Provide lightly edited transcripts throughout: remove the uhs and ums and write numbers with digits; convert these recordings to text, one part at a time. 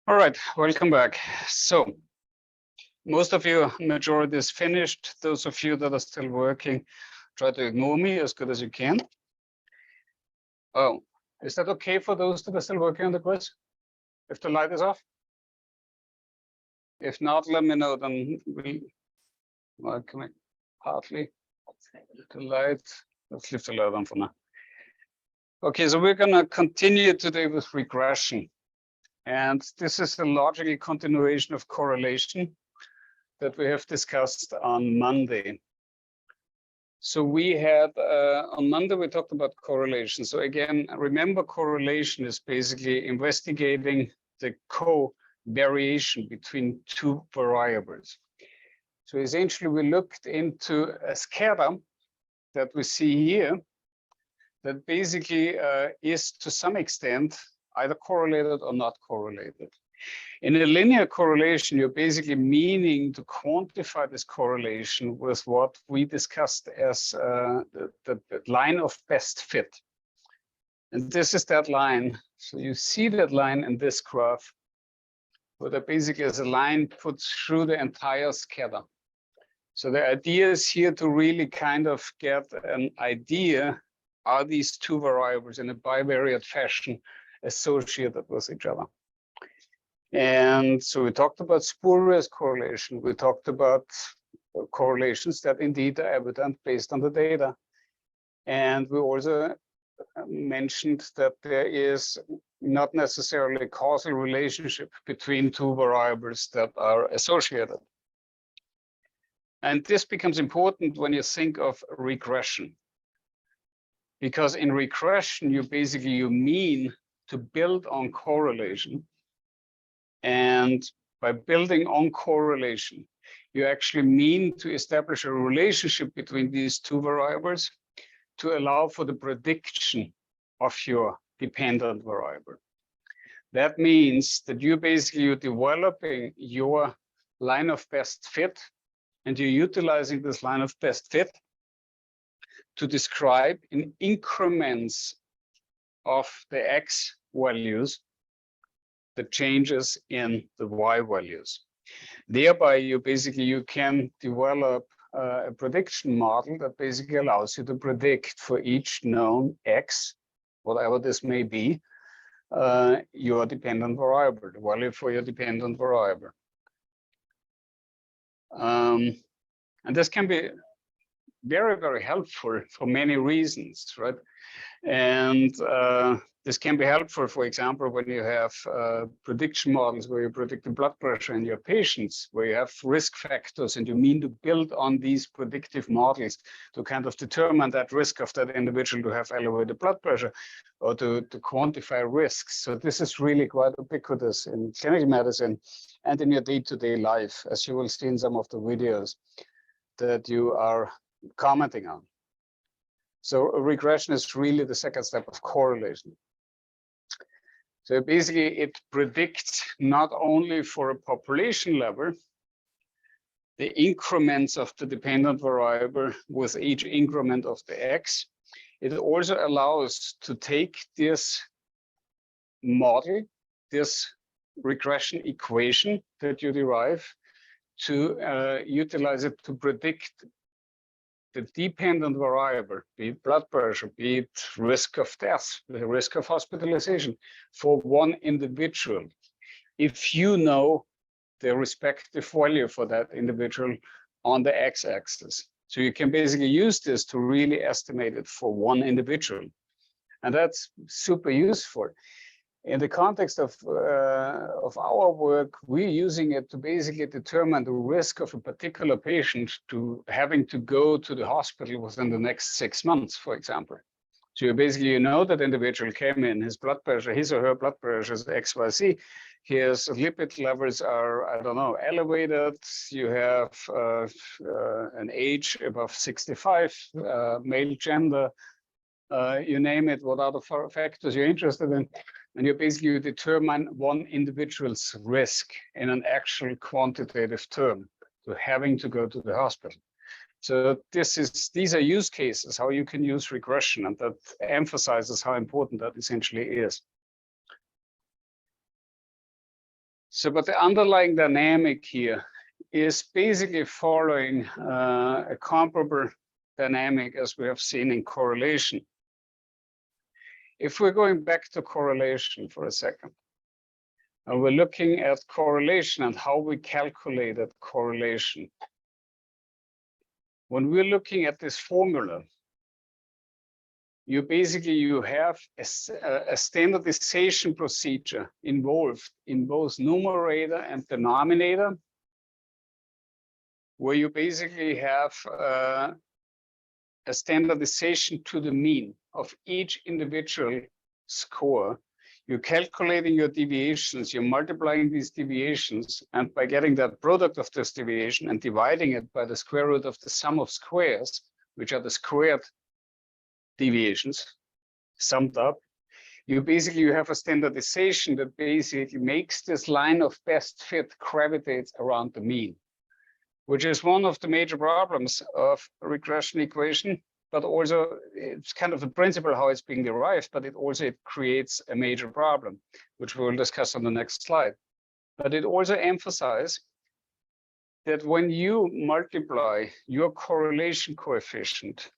All right, welcome back. So most of you, majority is finished. Those of you that are still working, try to ignore me as good as you can. Oh, is that okay for those that are still working on the quiz? If the light is off? If not, let me know, then well, can I partly the light? Let's leave the light on for now. Okay, so we're gonna continue today with regression. And this is a logical continuation of correlation that we have discussed on Monday. So we had, on Monday, we talked about correlation. So again, remember, correlation is basically investigating the co-variation between two variables. So essentially, we looked into a scatter that we see here that basically is to some extent either correlated or not correlated. In a linear correlation, you're basically meaning to quantify this correlation with what we discussed as the line of best fit. And this is that line. So you see that line in this graph, where there basically is a line put through the entire scatter. So the idea is here to really kind of get an idea, are these two variables in a bivariate fashion associated with each other? And so we talked about spurious correlation. We talked about correlations that indeed are evident based on the data. And we also mentioned that there is not necessarily a causal relationship between two variables that are associated. And this becomes important when you think of regression. Because in regression, you mean to build on correlation. And by building on correlation, you actually mean to establish a relationship between these two variables to allow for the prediction of your dependent variable. That means that you're developing your line of best fit, and you're utilizing this line of best fit to describe in increments of the X values the changes in the Y values. Thereby, you can develop a prediction model that basically allows you to predict for each known X, whatever this may be, your dependent variable, the value for your dependent variable. And this can be very, very helpful for many reasons, right? And this can be helpful, for example, when you have prediction models where you predict the blood pressure in your patients, where you have risk factors, and you mean to build on these predictive models to kind of determine that risk of that individual to have elevated blood pressure, or to quantify risks. So this is really quite ubiquitous in clinical medicine and in your day-to-day life, as you will see in some of the videos that you are commenting on. So regression is really the second step of correlation. So basically, it predicts not only for a population level, the increments of the dependent variable with each increment of the X, it also allows to take this model, this regression equation that you derive, to utilize it to predict the dependent variable, be it blood pressure, be it risk of death, the risk of hospitalization for one individual, if you know the respective value for that individual on the X-axis. So you can basically use this to really estimate it for one individual. And that's super useful. In the context of our work, we're using it to basically determine the risk of a particular patient to having to go to the hospital within the next 6 months, for example. So you know that individual came in, his blood pressure, his or her blood pressure is XYZ, his lipid levels are, I don't know, elevated, you have an age above 65, male gender, you name it, what other factors you're interested in. And you determine one individual's risk in an actual quantitative term to having to go to the hospital. So these are use cases, how you can use regression, and that emphasizes how important that essentially is. So, but the underlying dynamic here is basically following a comparable dynamic as we have seen in correlation. If we're going back to correlation for a second, and we're looking at correlation and how we calculated correlation. When we're looking at this formula, you have a standardization procedure involved in both numerator and denominator, where you basically have a standardization to the mean of each individual score. You're calculating your deviations, you're multiplying these deviations, and by getting that product of this deviation and dividing it by the square root of the sum of squares, which are the squared deviations summed up, you have a standardization that basically makes this line of best fit gravitate around the mean, which is one of the major problems of a regression equation, but also it's kind of the principle how it's being derived, but it creates a major problem, which we will discuss on the next slide. But it also emphasizes that when you multiply your correlation coefficient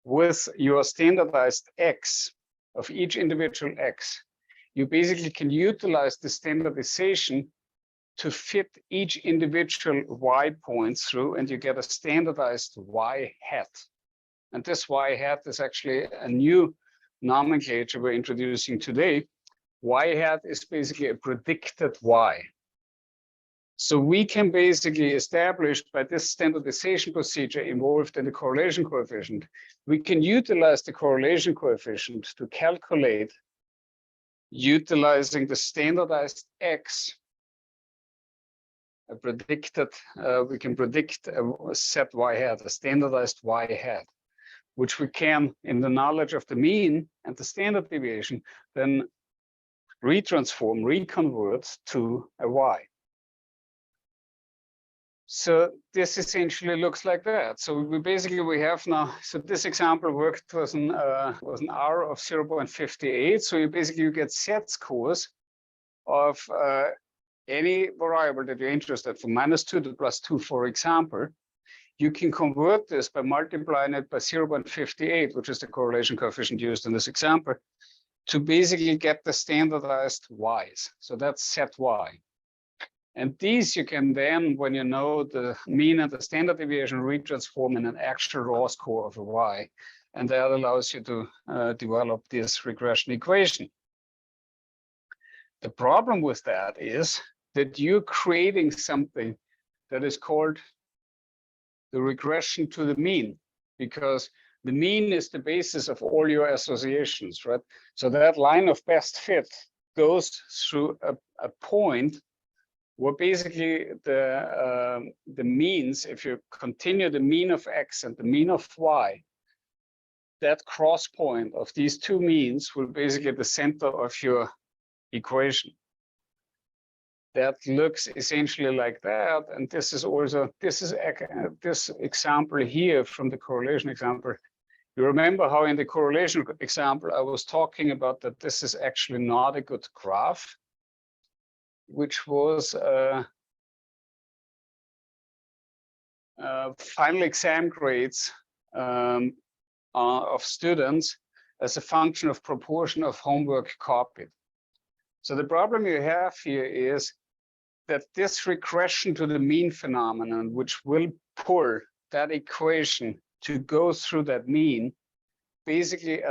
with your standardized x of each individual x, you basically can utilize the standardization to fit each individual y point through, and you get a standardized y hat. And this y hat is actually a new nomenclature we're introducing today. Y hat is basically a predicted y. So we can basically establish by this standardization procedure involved in the correlation coefficient, we can utilize the correlation coefficient to calculate utilizing the standardized x. We can predict a set y hat, a standardized y hat, which we can, in the knowledge of the mean and the standard deviation, then reconvert to a y. So this essentially looks like that. So we have now, so this example worked was an R of 0.58. So you get set scores of any variable that you're interested from -2 to +2, for example. You can convert this by multiplying it by 0.58, which is the correlation coefficient used in this example, to basically get the standardized y's. So that's set y. And these you can then, when you know the mean and the standard deviation, retransform in an actual raw score of a y. And that allows you to develop this regression equation. The problem with that is that you're creating something that is called the regression to the mean, because the mean is the basis of all your associations, right? So that line of best fit goes through a point where basically the means, if you continue the mean of x and the mean of y, that cross point of these two means will basically be the center of your equation. That looks essentially like that, and this example here from the correlation example. You remember how in the correlation example I was talking about that this is actually not a good graph, which was final exam grades of students as a function of proportion of homework copied. So the problem you have here is that this regression to the mean phenomenon, which will pull that equation to go through that mean, basically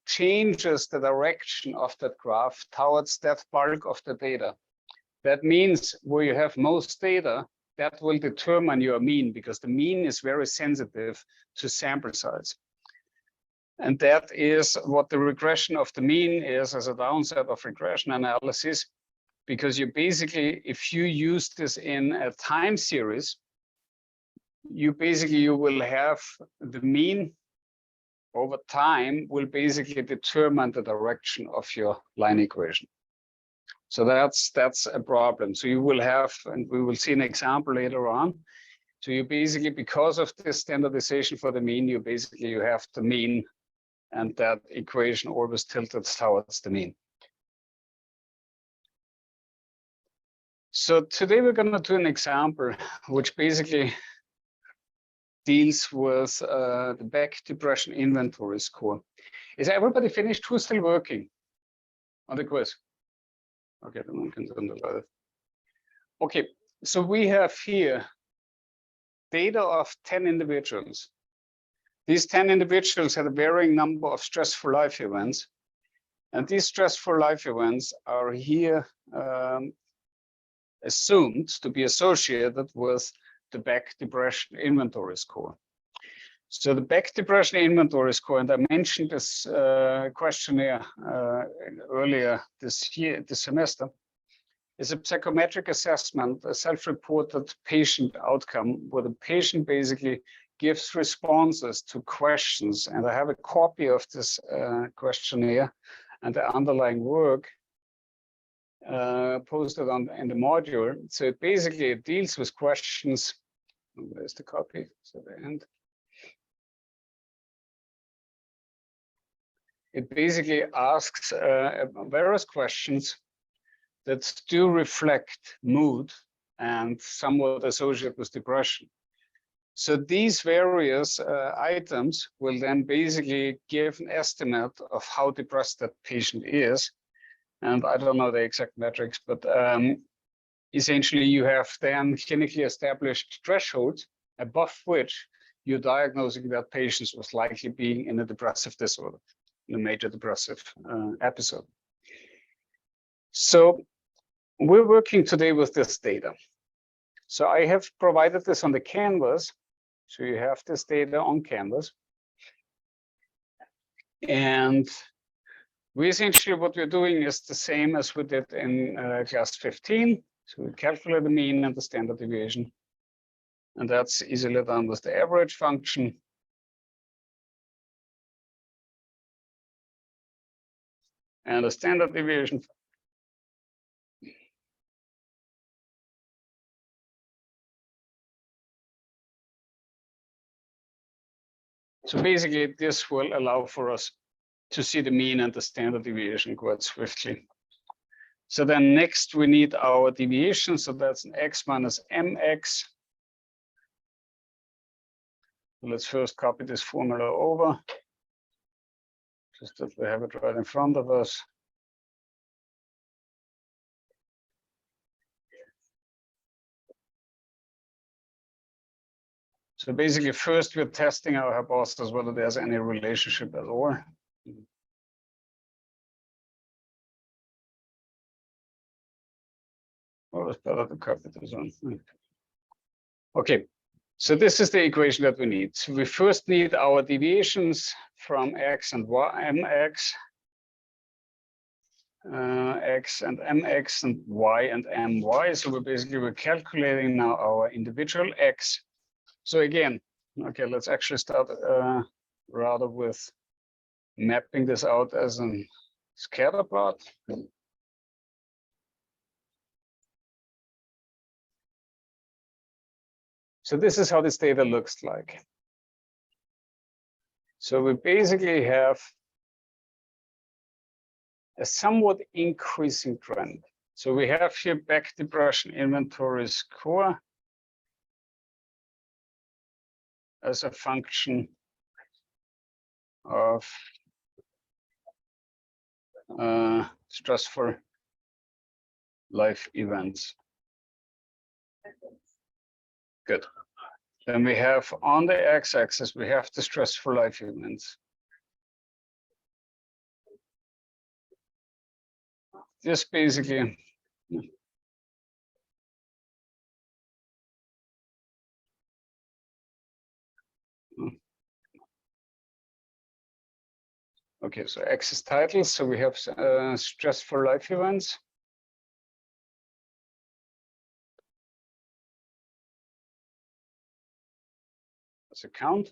changes the direction of that graph towards that bulk of the data. That means where you have most data, that will determine your mean, because the mean is very sensitive to sample size. And that is what the regression of the mean is as a downside of regression analysis, because you basically, if you use this in a time series, you will have the mean over time will basically determine the direction of your line equation. So that's a problem. So you will have, and we will see an example later on. So you basically, because of this standardization for the mean, you have the mean, and that equation always tilted towards the mean. So today we're going to do an example which basically deals with the back depression inventory score. Is everybody finished? Who's still working on the quiz? Okay, then we can turn the light. Okay, so we have here data of 10 individuals. These 10 individuals had a varying number of stressful life events. And these stressful life events are here assumed to be associated with the back depression inventory score. So the back depression inventory score, and I mentioned this questionnaire earlier this semester, is a psychometric assessment, a self-reported patient outcome, where the patient basically gives responses to questions. And I have a copy of this questionnaire and the underlying work posted in the module. So basically it deals with questions. Where's the copy? So the end. It basically asks various questions that do reflect mood and somewhat associated with depression. So these various items will then basically give an estimate of how depressed that patient is. And I don't know the exact metrics, but essentially you have then clinically established thresholds above which you're diagnosing that patient was likely being in a depressive disorder, in a major depressive episode. So we're working today with this data. So I have provided this on the canvas. So you have this data on canvas. And we essentially, what we're doing is the same as we did in class 15. So we calculate the mean and the standard deviation. And that's easily done with the average function. And the standard deviation. So basically, this will allow for us to see the mean and the standard deviation quite swiftly. So then next we need our deviation. So that's an x minus mx. Let's first copy this formula over, just that we have it right in front of us. So basically, first we're testing our hypothesis whether there's any relationship at all. Or it's better to copy this one. Okay, so this is the equation that we need. So we first need our deviations from x and y, mx, x and mx, and y and my. So we're calculating now our individual x. So again, okay, let's actually start rather with mapping this out as a scatter plot. So this is how this data looks like. So we basically have a somewhat increasing trend. So we have here back depression inventory score as a function of stressful life events. Good. Then we have on the x-axis, we have the stressful life events. This basically, okay, so X is titles, so we have stressful life events. That's a count.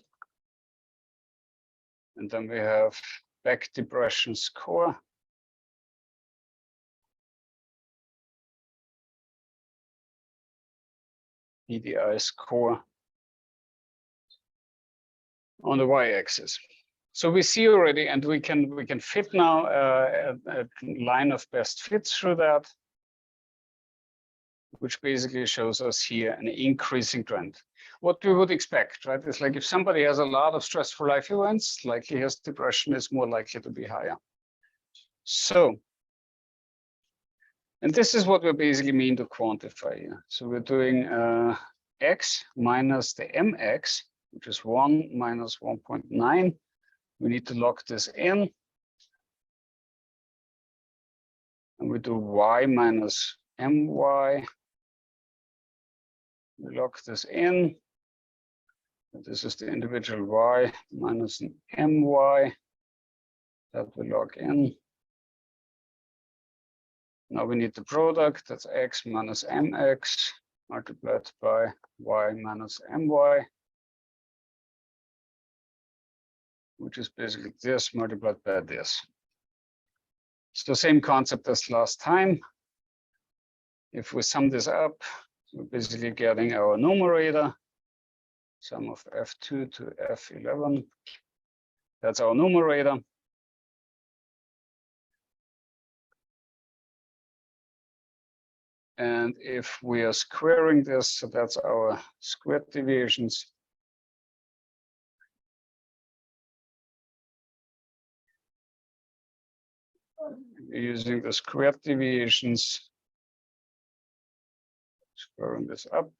And then we have back depression score. EDI score on the y-axis. So we see already, and we can fit now a line of best fits through that. which basically shows us here an increasing trend. What we would expect, right? It's like if somebody has a lot of stressful life events, likely his depression is more likely to be higher. So, and this is what we basically mean to quantify here. So we're doing x minus the mx, which is 1 minus 1.9. We need to log this in. And we do y minus my. We log this in. This is the individual y minus an my that we log in. Now we need the product, that's x minus mx multiplied by y minus my, which is basically this multiplied by this. It's the same concept as last time. If we sum this up, we're basically getting our numerator, sum of F2 to F11. That's our numerator. And if we are squaring this, so that's our squared deviations. We're using the squared deviations, squaring this up.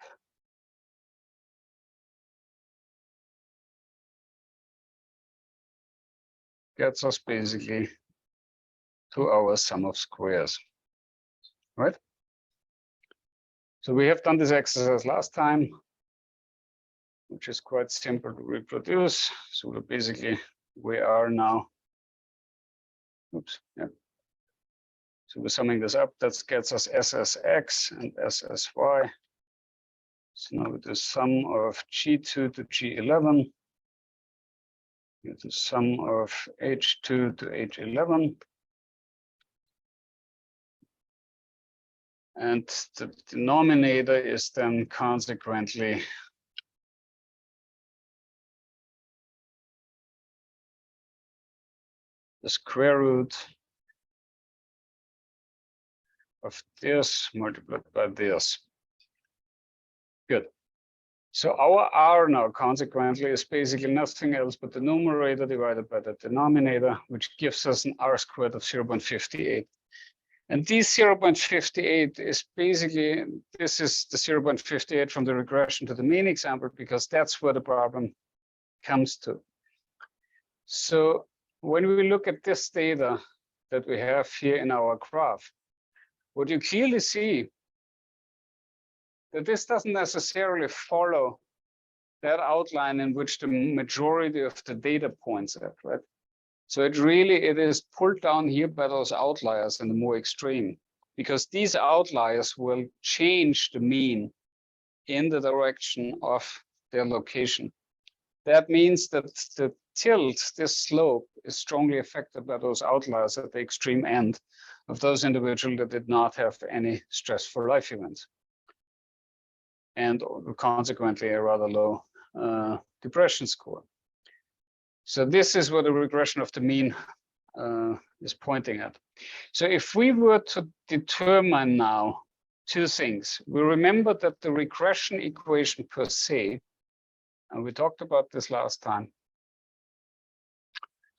Gets us basically to our sum of squares, right? So we have done this exercise last time, which is quite simple to reproduce. So we're basically, we are now, oops, yeah. So we're summing this up, that gets us SSX and SSY. So now we do sum of G2 to G11. We do sum of H2 to H11. And the denominator is then consequently the square root of this multiplied by this. Good. So our R now consequently is basically nothing else but the numerator divided by the denominator, which gives us an R squared of 0.58. And this 0.58 is basically, this is the 0.58 from the regression to the mean example, because that's where the problem comes to. So when we look at this data that we have here in our graph, what you clearly see that this doesn't necessarily follow that outline in which the majority of the data points at, right? So it is pulled down here by those outliers in the more extreme, because these outliers will change the mean in the direction of their location. That means that the tilt, this slope, is strongly affected by those outliers at the extreme end of those individuals that did not have any stressful life events, and consequently a rather low depression score. So this is where the regression of the mean is pointing at. So if we were to determine now two things, we remember that the regression equation per se, and we talked about this last time.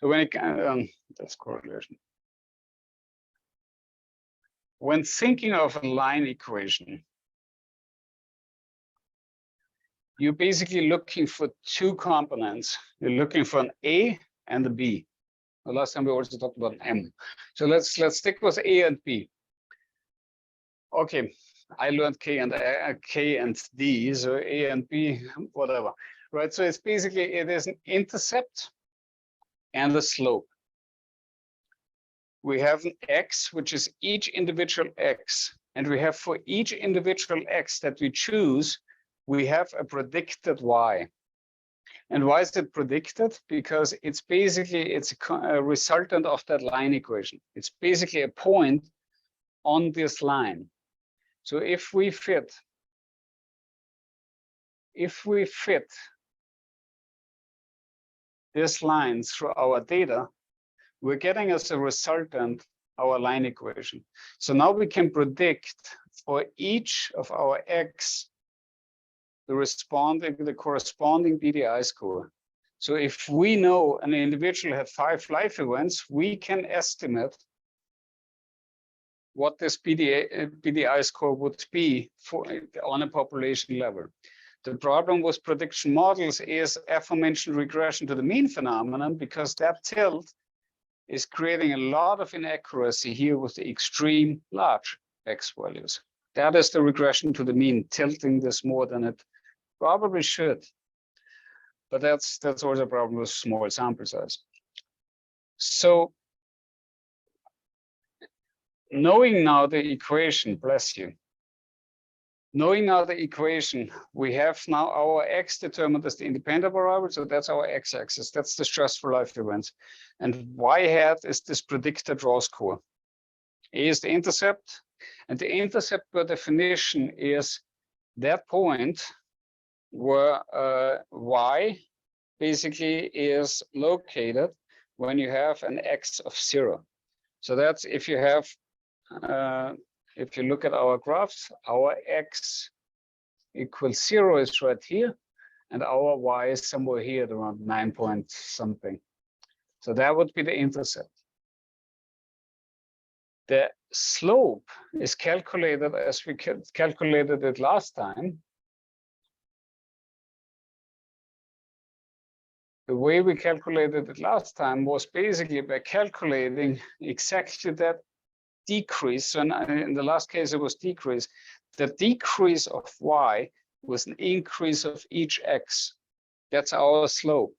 So when it that's correlation. When thinking of a line equation, you're basically looking for two components. You're looking for an A and a B. The last time we also talked about an M. So let's stick with A and B. Okay, I learned K and D, so A and B, whatever. Right, so it's basically, it is an intercept and a slope. We have an X, which is each individual X. And we have for each individual X that we choose, we have a predicted Y. And why is it predicted? Because it's basically, it's a resultant of that line equation. It's basically a point on this line. So if we fit this line through our data, we're getting as a resultant our line equation. So now we can predict for each of our x the corresponding BDI score. So if we know an individual had 5 life events, we can estimate what this BDI score would be for on a population level. The problem with prediction models is aforementioned regression to the mean phenomenon, because that tilt is creating a lot of inaccuracy here with the extreme large x values. That is the regression to the mean, tilting this more than it probably should. But that's also a problem with small sample size. So knowing now the equation, bless you. Knowing now the equation, we have now our x determined as the independent variable, so that's our x-axis, that's the stress for life events. And y hat is this predicted raw score. A is the intercept, and the intercept by definition is that point where y basically is located when you have an x of 0. So that's if you have if you look at our graphs, our x equals 0 is right here, and our y is somewhere here at around 9 point something. So that would be the intercept. The slope is calculated as we calculated it last time. The way we calculated it last time was basically by calculating exactly that decrease, and in the last case it was decrease. The decrease of y was an increase of each x. That's our slope.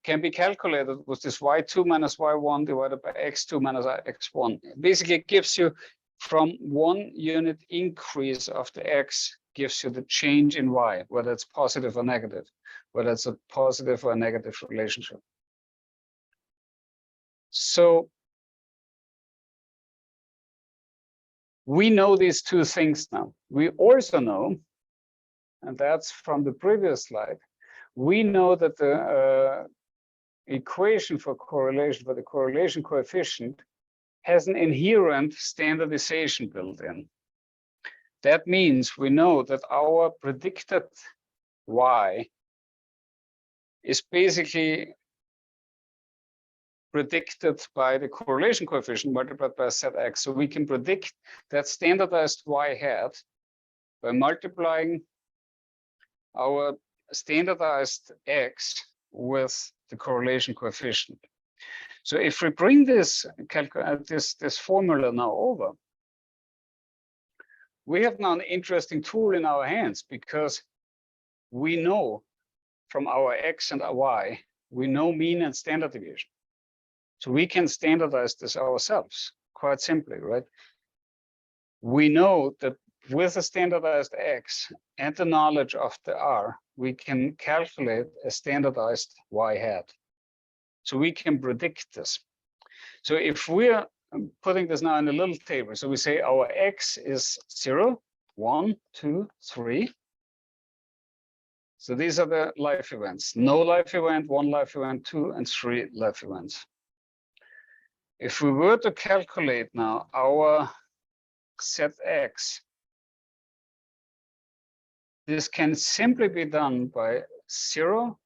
Can be calculated with this y2 minus y1 divided by x2 minus x1. Basically, it gives you from 1 unit increase of the x gives you the change in y, whether it's positive or negative, whether it's a positive or a negative relationship. So we know these two things now. We also know, and that's from the previous slide, we know that the equation for correlation, for the correlation coefficient, has an inherent standardization built in. That means we know that our predicted y is basically predicted by the correlation coefficient multiplied by ZX. So we can predict that standardized y hat by multiplying our standardized x with the correlation coefficient. So if we bring this formula now over, we have now an interesting tool in our hands, because we know from our x and our y, we know mean and standard deviation. So we can standardize this ourselves, quite simply, right? We know that with a standardized x and the knowledge of the r, we can calculate a standardized y hat. So we can predict this. So if we're putting this now in a little table, so we say our x is 0, 1, 2, 3. So these are the life events. No life event, 1 life event, 2, and 3 life events. If we were to calculate now our ZX, this can simply be done by 0.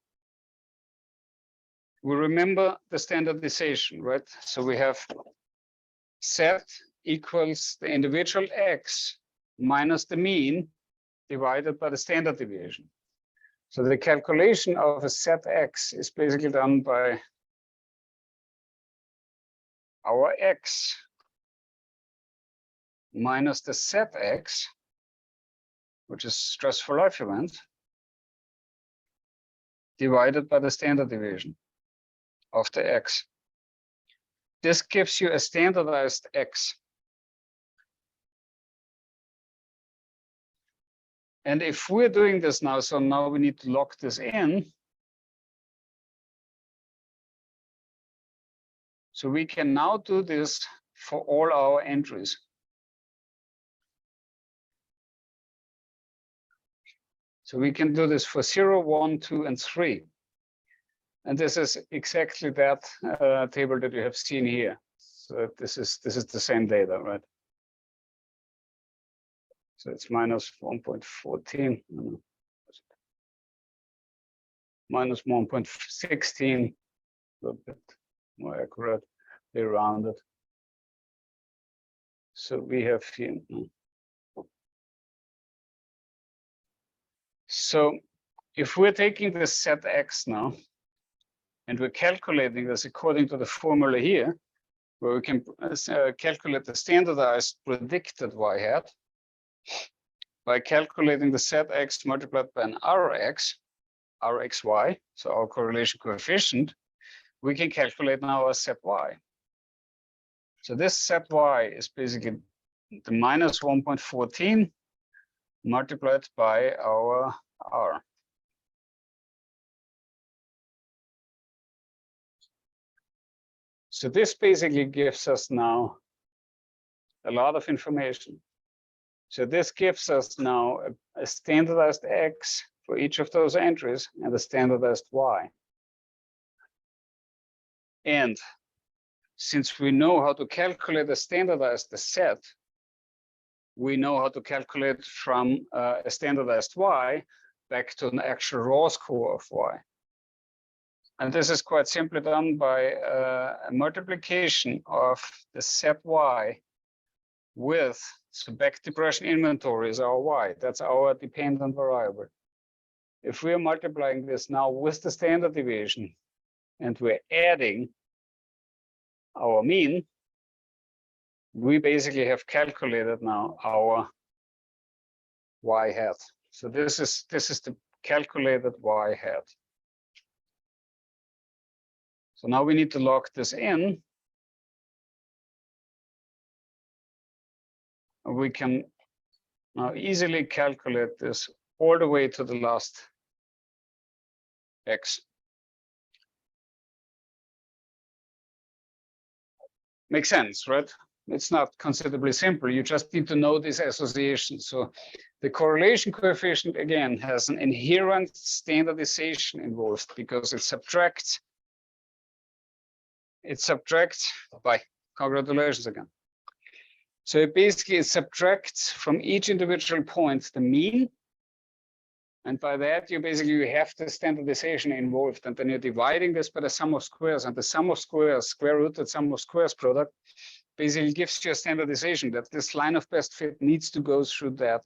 We remember the standardization, right? So we have Z equals the individual x minus the mean divided by the standard deviation. So the calculation of a ZX is basically done by our x minus the ZX, which is stress for life event, divided by the standard deviation of the x. This gives you a standardized x. And if we're doing this now, so now we need to lock this in. So we can now do this for all our entries. So we can do this for 0, 1, 2, and 3. And this is exactly that table that you have seen here. So this is the same data, right? So it's minus 1.14, minus 1.16, a little bit more accurate, they rounded. So we have here. So if we're taking the set X now, and we're calculating this according to the formula here, where we can calculate the standardized predicted y hat by calculating the set X multiplied by an Rx, Rxy, so our correlation coefficient, we can calculate now our set Y. So this set Y is basically the minus 1.14 multiplied by our R. So this basically gives us now a lot of information. So this gives us now a standardized X for each of those entries and a standardized Y. And since we know how to calculate a standardized set, we know how to calculate from a standardized Y back to an actual raw score of Y. And this is quite simply done by a multiplication of the set Y with, so back depression inventory is our Y, that's our dependent variable. If we're multiplying this now with the standard deviation and we're adding our mean, we basically have calculated now our Y hat. So this is the calculated Y hat. So now we need to log this in. We can now easily calculate this all the way to the last X. Makes sense, right? It's not considerably simple. You just need to know this association. So the correlation coefficient, again, has an inherent standardization involved because it subtracts by, congratulations again. So it basically subtracts from each individual point the mean. And by that, you have the standardization involved. And then you're dividing this by the sum of squares. And the sum of squares, square rooted sum of squares product, basically gives you a standardization that this line of best fit needs to go through that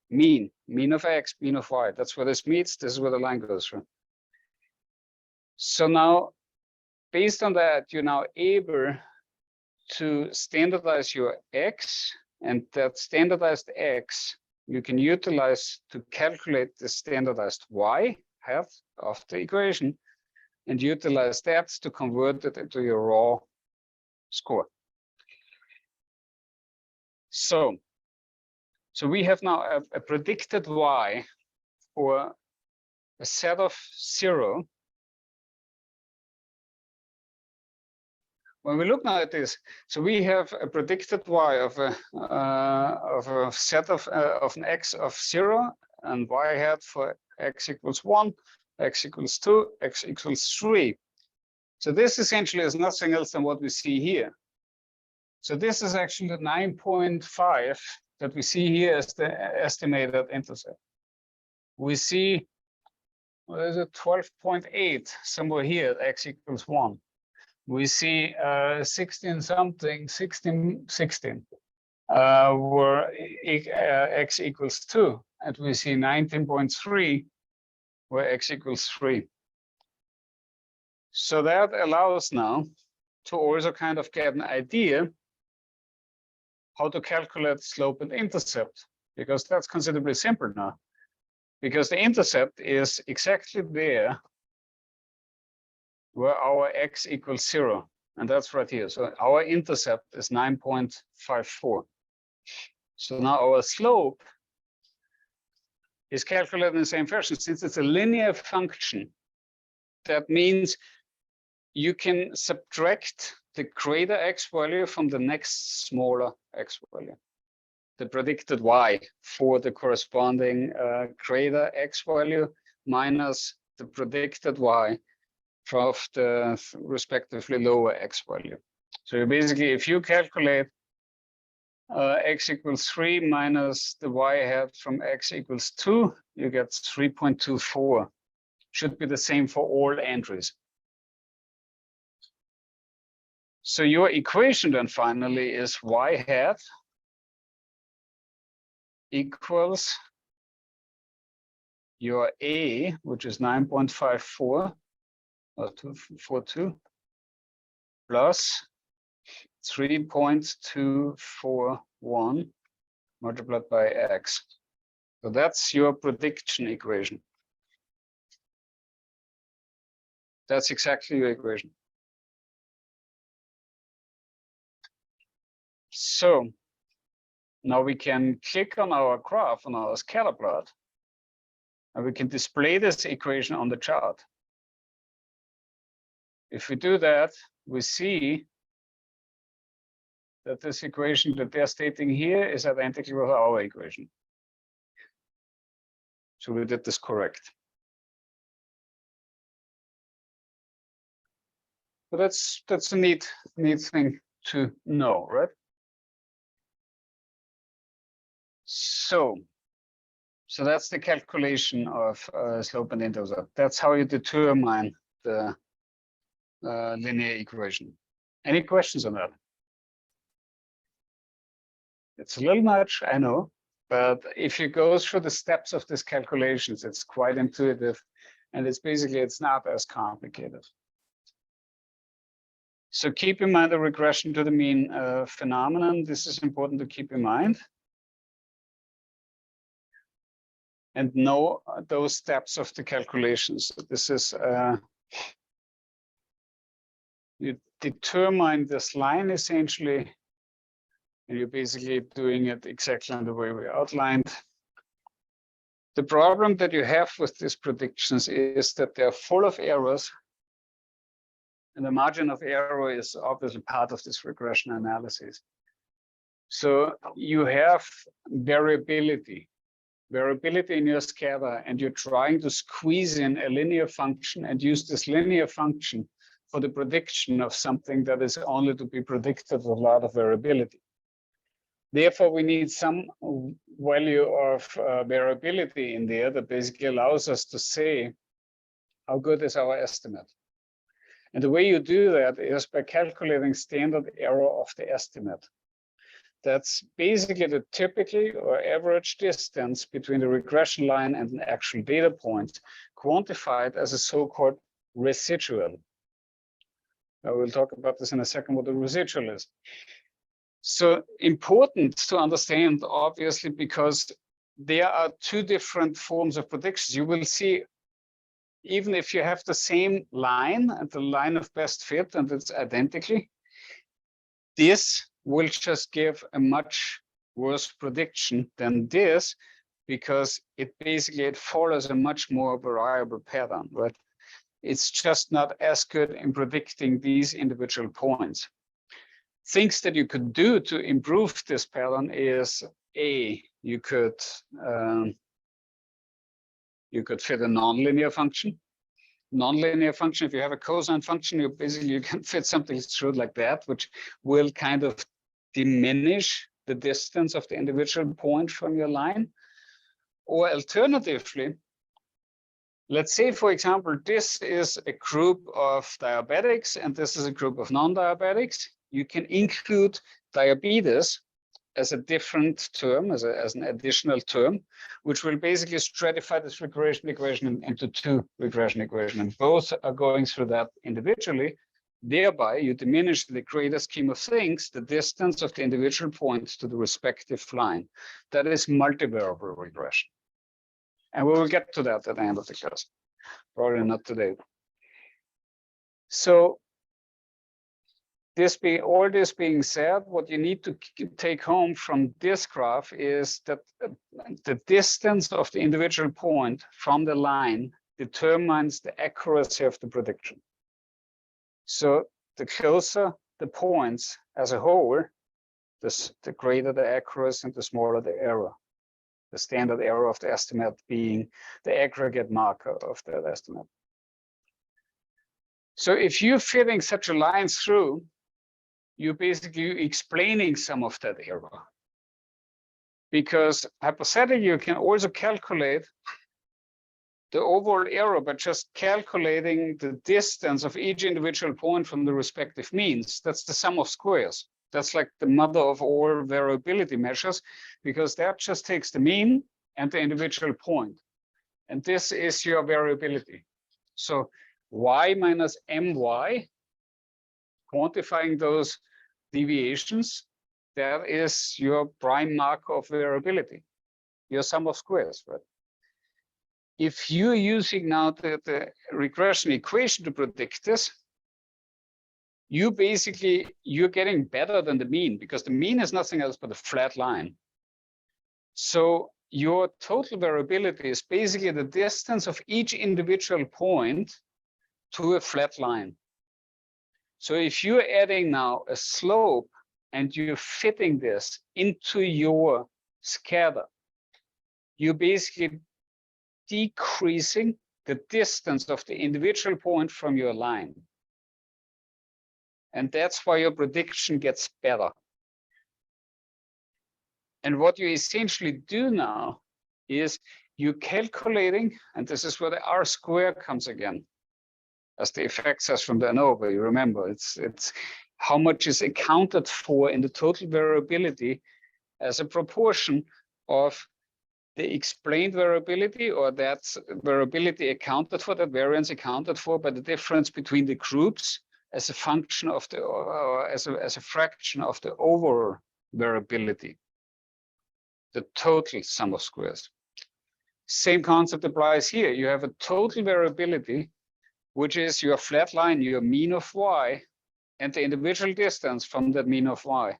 mean of X, mean of Y. That's where this meets. This is where the line goes through. So now, based on that, you're now able to standardize your X, and that standardized X you can utilize to calculate the standardized Y hat of the equation and utilize that to convert it into your raw score. So we have now a predicted Y for a set of 0. When we look now at this, so we have a predicted Y of a set of an X of 0 and Y hat for X equals 1, X equals 2, X equals 3. So this essentially is nothing else than what we see here. So this is actually the 9.5 that we see here as the estimated intercept. We see, what is it, 12.8 somewhere here at X equals 1. We see 16 where X equals 2, and we see 19.3 where X equals 3. So that allows now to also kind of get an idea how to calculate slope and intercept, because that's considerably simpler now, because the intercept is exactly there where our X equals 0, and that's right here. So our intercept is 9.54. So now our slope is calculated in the same fashion. Since it's a linear function, that means you can subtract the greater X value from the next smaller X value, the predicted Y for the corresponding greater X value minus the predicted Y from the respectively lower X value. So basically, if you calculate x equals 3 minus the y hat from x equals 2, you get 3.24. Should be the same for all entries. So your equation then finally is y hat equals your A, which is 9.54 or 242, plus 3.241 multiplied by x. So that's your prediction equation. That's exactly your equation. So now we can click on our graph, on our scatter plot, and we can display this equation on the chart. If we do that, we see that this equation that they're stating here is identical with our equation. So we did this correct. But that's a neat thing to know, right? So that's the calculation of slope and intercept. That's how you determine the linear equation. Any questions on that? It's a little much, I know, but if you go through the steps of these calculations, it's quite intuitive, and it's not as complicated. So keep in mind the regression to the mean phenomenon. This is important to keep in mind. And know those steps of the calculations. This is, you determine this line essentially, and you're basically doing it exactly in the way we outlined. The problem that you have with these predictions is that they're full of errors, and the margin of error is obviously part of this regression analysis. So you have variability in your scatter, and you're trying to squeeze in a linear function and use this linear function for the prediction of something that is only to be predicted with a lot of variability. Therefore, we need some value of variability in there that basically allows us to say how good is our estimate. And the way you do that is by calculating standard error of the estimate. That's basically the typical or average distance between the regression line and an actual data point, quantified as a so-called residual. We'll talk about this in a second, what the residual is. So important to understand, obviously, because there are two different forms of predictions. You will see, even if you have the same line and the line of best fit and it's identically, this will just give a much worse prediction than this, because it follows a much more variable pattern, right? It's just not as good in predicting these individual points. Things that you could do to improve this pattern is you could fit a nonlinear function. Nonlinear function, if you have a cosine function, you can fit something through like that, which will kind of diminish the distance of the individual point from your line. Or alternatively, let's say, for example, this is a group of diabetics and this is a group of non-diabetics. You can include diabetes as a different term, as an additional term, which will basically stratify this regression equation into two regression equations. And both are going through that individually. Thereby, you diminish the greater scheme of things, the distance of the individual points to the respective line. That is multivariable regression. And we will get to that at the end of the class. Probably not today. So, all this being said, what you need to take home from this graph is that the distance of the individual point from the line determines the accuracy of the prediction. So the closer the points as a whole, the greater the accuracy and the smaller the error. The standard error of the estimate being the aggregate marker of that estimate. So if you're fitting such a line through, you're basically explaining some of that error. Because hypothetically, you can also calculate the overall error by just calculating the distance of each individual point from the respective means. That's the sum of squares. That's like the mother of all variability measures, because that just takes the mean and the individual point. And this is your variability. So y minus my, quantifying those deviations, that is your prime marker of variability, your sum of squares, right? If you're using now the regression equation to predict this, you're getting better than the mean, because the mean is nothing else but a flat line. So your total variability is basically the distance of each individual point to a flat line. So if you're adding now a slope and you're fitting this into your scatter, you're basically decreasing the distance of the individual point from your line. And that's why your prediction gets better. And what you essentially do now is you're calculating, and this is where the R square comes again, as the effect says from the ANOVA. You remember, it's how much is accounted for in the total variability as a proportion of the explained variability, or that variability accounted for, that variance accounted for by the difference between the groups as a function of the, or as a fraction of the overall variability, the total sum of squares. Same concept applies here. You have a total variability, which is your flat line, your mean of y, and the individual distance from that mean of y.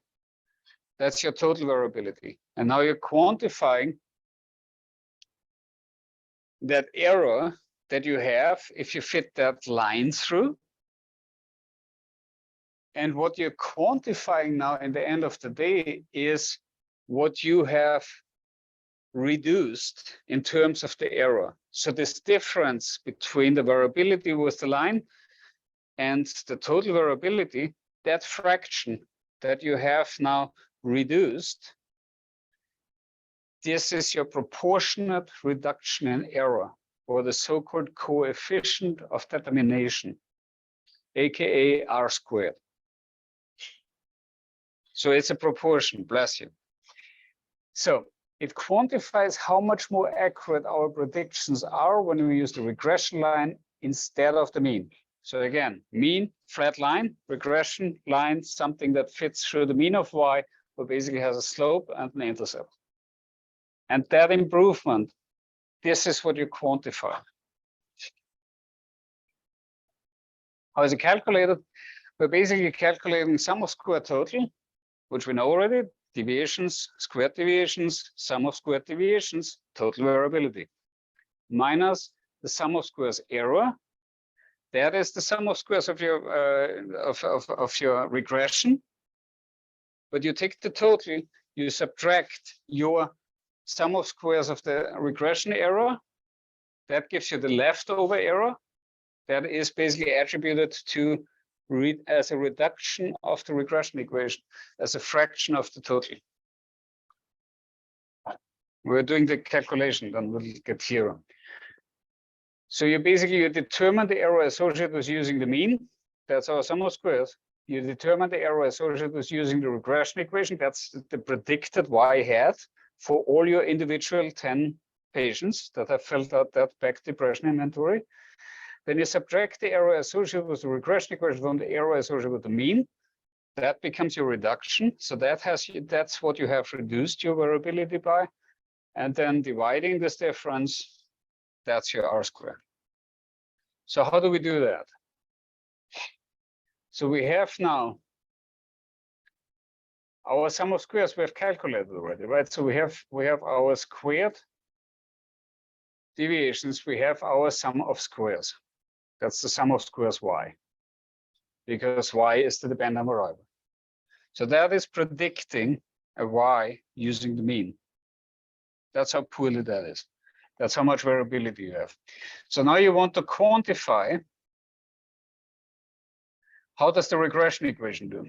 That's your total variability. And now you're quantifying that error that you have if you fit that line through. And what you're quantifying now in the end of the day is what you have reduced in terms of the error. So this difference between the variability with the line and the total variability, that fraction that you have now reduced, this is your proportionate reduction in error, or the so-called coefficient of determination, aka R squared. So it's a proportion, bless you. So it quantifies how much more accurate our predictions are when we use the regression line instead of the mean. So again, mean, flat line, regression line, something that fits through the mean of y, but basically has a slope and an intercept. And that improvement, this is what you quantify. How is it calculated? We're basically calculating sum of square total, which we know already, deviations, squared deviations, sum of squared deviations, total variability, minus the sum of squares error. That is the sum of squares of your regression. But you take the total, you subtract your sum of squares of the regression error. That gives you the leftover error. That is basically attributed to read as a reduction of the regression equation, as a fraction of the total. We're doing the calculation, then we'll get here. So you determine the error associated with using the mean. That's our sum of squares. You determine the error associated with using the regression equation. That's the predicted y hat for all your individual 10 patients that have filled out that back depression inventory. Then you subtract the error associated with the regression equation from the error associated with the mean. That becomes your reduction. So that's what you have reduced your variability by. And then dividing this difference, that's your R squared. So how do we do that? So we have now our sum of squares we have calculated already, right? So we have our squared deviations, we have our sum of squares. That's the sum of squares y, because y is the dependent variable. So that is predicting a y using the mean. That's how poorly that is. That's how much variability you have. So now you want to quantify, how does the regression equation do?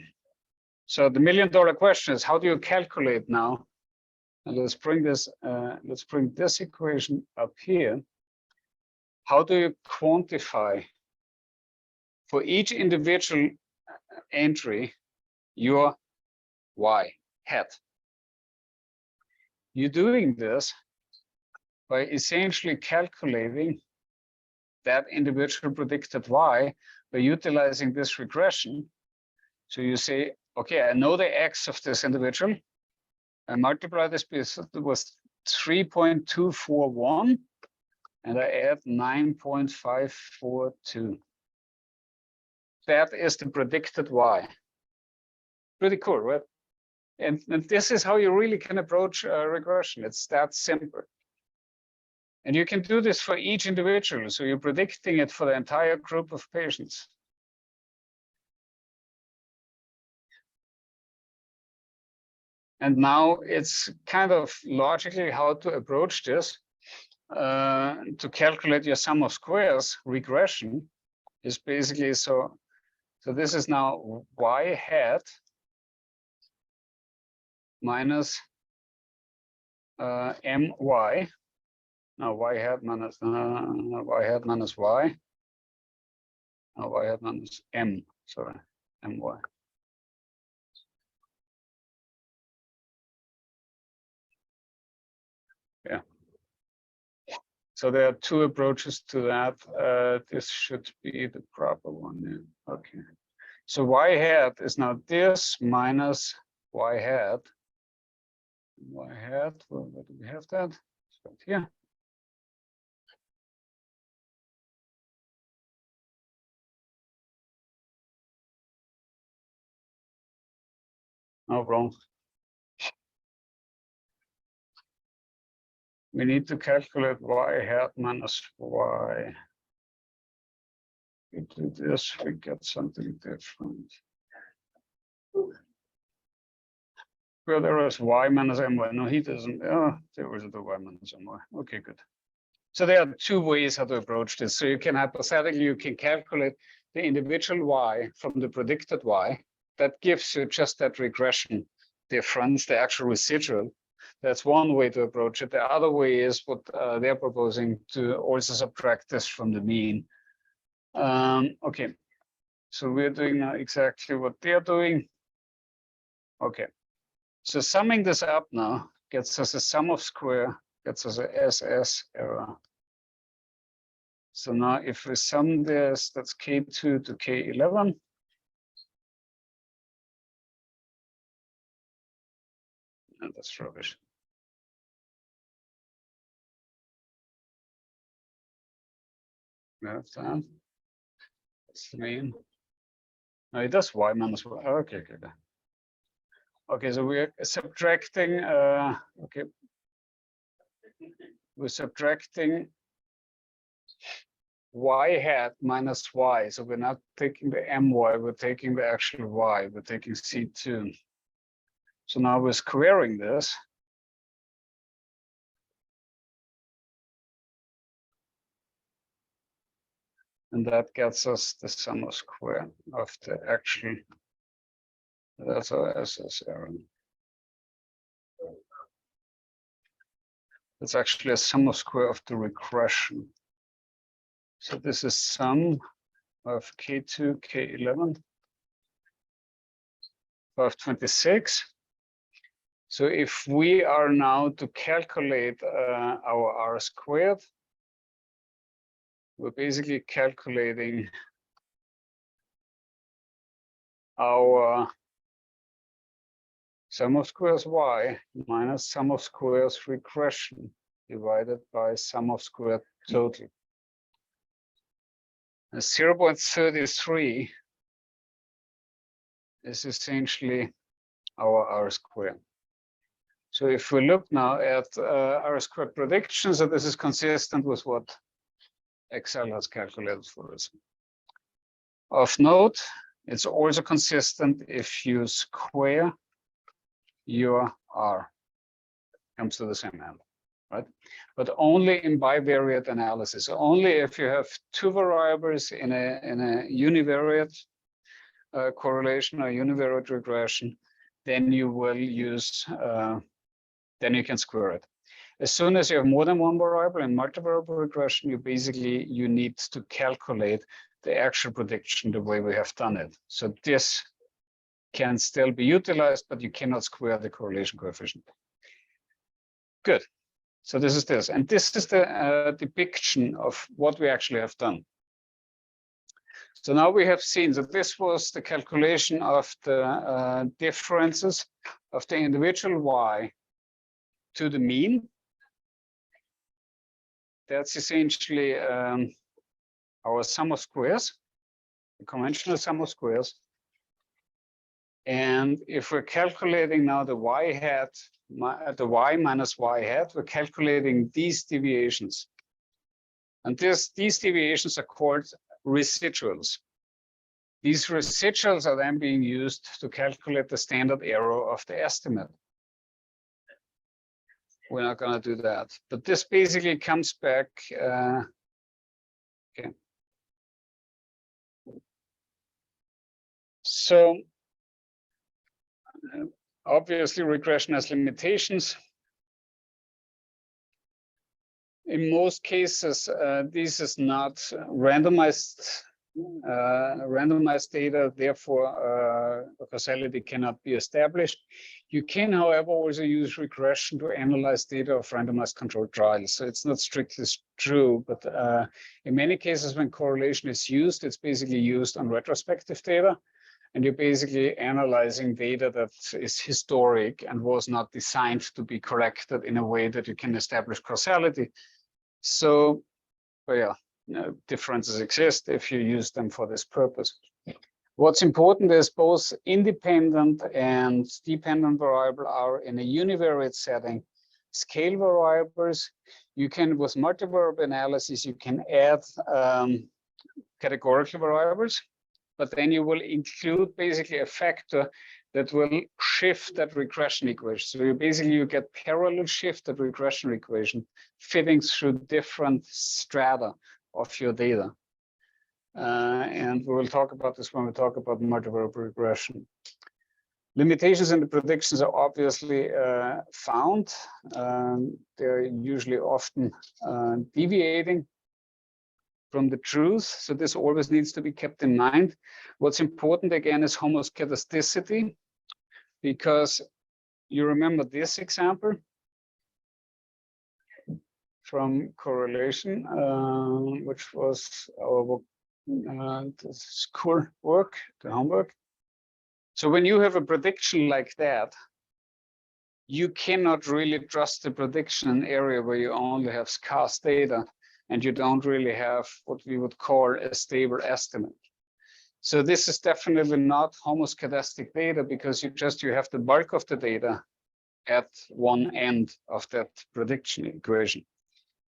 So the million-dollar question is, how do you calculate now? And let's bring this equation up here. How do you quantify for each individual entry your y hat? You're doing this by essentially calculating that individual predicted y by utilizing this regression. So you say, okay, I know the x of this individual. I multiply this with 3.241, and I add 9.542. That is the predicted y. Pretty cool, right? And this is how you really can approach regression. It's that simple. And you can do this for each individual. So you're predicting it for the entire group of patients. And now it's kind of logically how to approach this. To calculate your sum of squares regression is basically so this is now y hat minus my. Now y hat minus y hat minus y. Now y hat minus m. Sorry, my. Yeah. So there are two approaches to that. This should be the proper one. Yeah. Okay. So y hat is now this minus y hat. Y hat, well, where do we have that? It's right here. Oh, wrong. We need to calculate y hat minus y. We do this, we get something different. Well, there is y minus my. No, he doesn't. Oh, there was the y minus my. Okay, good. So there are two ways how to approach this. So you can hypothetically, you can calculate the individual y from the predicted y. That gives you just that regression difference, the actual residual. That's one way to approach it. The other way is what they're proposing, to also subtract this from the mean. Okay, so we're doing now exactly what they're doing. Okay, so summing this up now gets us a sum of square, gets us a SS error. So now if we sum this, that's K2 to K11. And that's rubbish. We have that. That's the mean. No, it does y minus y. Okay, good. Okay, so we're subtracting. Okay, we're subtracting y hat minus y. So we're not taking the my, we're taking the actual y. We're taking C2. So now we're squaring this. And that gets us the sum of square of the actual. That's our SS error. It's actually a sum of square of the regression. So this is sum of K2, K11, 526. So if we are now to calculate our R squared, we're basically calculating our sum of squares y minus sum of squares regression divided by sum of squared total. And 0.33 is essentially our R squared. So if we look now at R squared predictions, so this is consistent with what Excel has calculated for us. Of note, it's also consistent if you square your R, comes to the same end, right? But only in bivariate analysis. Only if you have two variables in a univariate, correlation or univariate regression, then you will use, then you can square it. As soon as you have more than one variable in multivariable regression, you need to calculate the actual prediction the way we have done it. So this can still be utilized, but you cannot square the correlation coefficient. Good. So this is this, and this is the depiction of what we actually have done. So now we have seen that this was the calculation of the differences of the individual y to the mean. That's essentially our sum of squares, the conventional sum of squares. And if we're calculating now the y hat, the y minus y hat, we're calculating these deviations. And these deviations are called residuals. These residuals are then being used to calculate the standard error of the estimate. We're not going to do that, but this basically comes back. Okay. So obviously regression has limitations. In most cases, this is not randomized data, therefore causality cannot be established. You can, however, also use regression to analyze data of randomized controlled trials. So it's not strictly true, but in many cases when correlation is used, it's basically used on retrospective data. And you're basically analyzing data that is historic and was not designed to be corrected in a way that you can establish causality. So, well, yeah, differences exist if you use them for this purpose. What's important is both independent and dependent variable are in a univariate setting. Scale variables, you can, with multivariable analysis, you can add categorical variables, but then you will include basically a factor that will shift that regression equation. So you get parallel shifted regression equation fitting through different strata of your data. And we will talk about this when we talk about multivariable regression. Limitations in the predictions are obviously found. They're usually often deviating from the truth. So this always needs to be kept in mind. What's important again is homoscedasticity, because you remember this example from correlation, which was our the school work, the homework. So when you have a prediction like that, you cannot really trust the prediction in an area where you only have scarce data and you don't really have what we would call a stable estimate. So this is definitely not homoscedastic data, because you have the bulk of the data at one end of that prediction equation.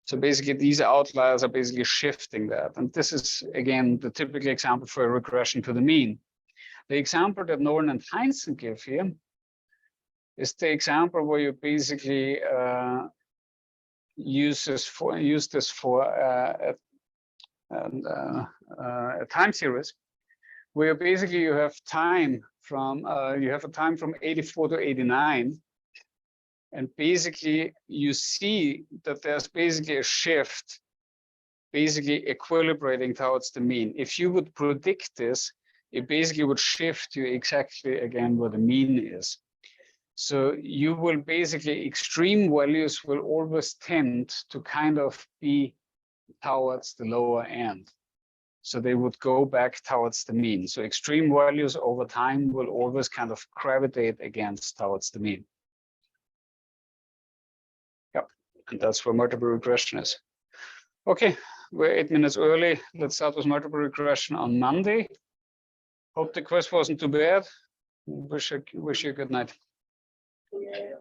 So basically these outliers are basically shifting that. And this is, again, the typical example for a regression to the mean. The example that Nolan and Heinzen give here is the example where you basically use this for a time series, where basically you have time from a time from 84 to 89. And basically, you see that there's basically a shift, basically equilibrating towards the mean. If you would predict this, it basically would shift you exactly again where the mean is. So you will basically, extreme values will always tend to kind of be towards the lower end. So they would go back towards the mean. So extreme values over time will always kind of gravitate against towards the mean. Yep, and that's where multiple regression is. Okay, we're 8 minutes early. Let's start with multiple regression on Monday. Hope the quiz wasn't too bad. Wish you a good night. Yeah.